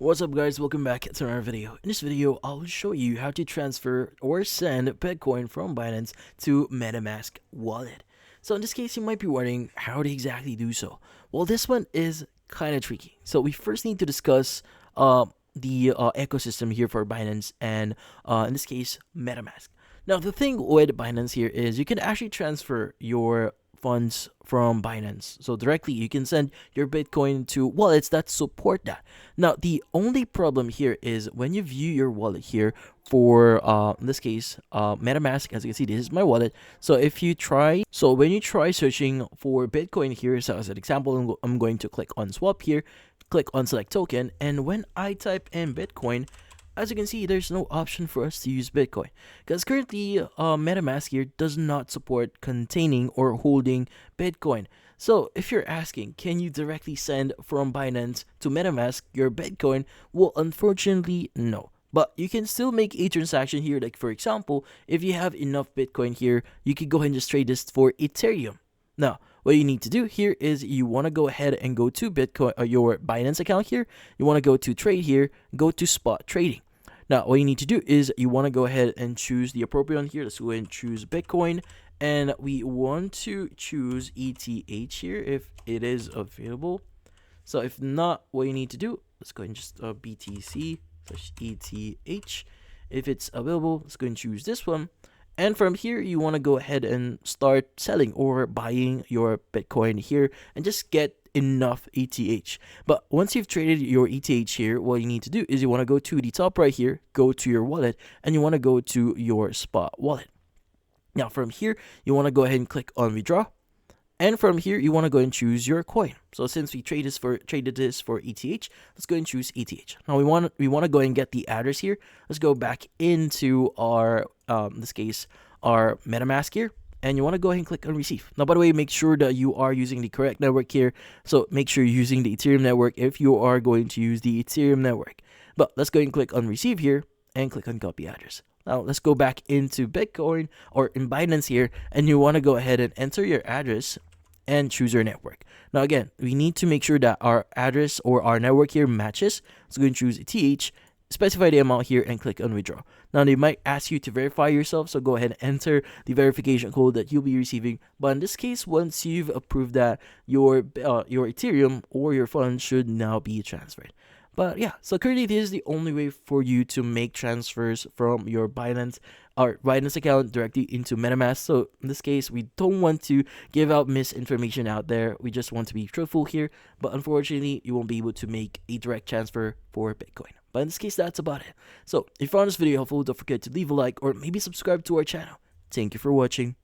What's up guys, welcome back to another video. In this video, I'll show you how to transfer or send Bitcoin from Binance to MetaMask wallet. So in this case, you might be wondering how to exactly do so. Well, this one is kind of tricky. So we first need to discuss the ecosystem here for Binance and in this case, MetaMask. Now, the thing with Binance here is you can actually transfer your funds from Binance. So directly you can send your Bitcoin to wallets that support that. Now, the only problem here is when you view your wallet here for in this case MetaMask, as you can see, this is my wallet. So when you try searching for Bitcoin here, so as an example, I'm going to click on swap here, click on select token, and when I type in Bitcoin, as you can see, there's no option for us to use Bitcoin because currently MetaMask here does not support containing or holding Bitcoin. So if you're asking, can you directly send from Binance to MetaMask your Bitcoin? Well, unfortunately, no. But you can still make a transaction here. Like for example, if you have enough Bitcoin here, you could go ahead and just trade this for Ethereum. Now, what you need to do here is you want to go ahead and go to Bitcoin, your Binance account here. You want to go to trade here, go to spot trading. Now, what you need to do is you want to go ahead and choose the appropriate one here. Let's go ahead and choose Bitcoin. And we want to choose ETH here if it is available. So if not, what you need to do, let's go ahead and just BTC/ETH. If it's available, let's go ahead and choose this one. And from here, you want to go ahead and start selling or buying your Bitcoin here and just get enough ETH. But once you've traded your ETH here, what you need to do is you want to go to the top right here, go to your wallet, and you want to go to your spot wallet. Now from here, you want to go ahead and click on withdraw. And from here, you want to go and choose your coin. So since we traded this for ETH, let's go and choose ETH. Now we want to go and get the address here. Let's go back into our in this case our MetaMask here, and you want to go ahead and click on receive. Now, by the way, make sure that you are using the correct network here. So make sure you're using the Ethereum network if you are going to use the Ethereum network. But let's go ahead and click on receive here and click on copy address. Now let's go back into Bitcoin or in Binance here, and you want to go ahead and enter your address and choose your network. Now again, we need to make sure that our address or our network here matches. So go and choose ETH, specify the amount here, and click on withdraw. Now they might ask you to verify yourself, so go ahead and enter the verification code that you'll be receiving. But in this case, once you've approved that, your Ethereum or your funds should now be transferred. But yeah, so currently this is the only way for you to make transfers from your Binance account directly into MetaMask. So in this case, we don't want to give out misinformation out there. We just want to be truthful here. But unfortunately, you won't be able to make a direct transfer for Bitcoin. But in this case, that's about it. So if you found this video helpful, don't forget to leave a like or maybe subscribe to our channel. Thank you for watching.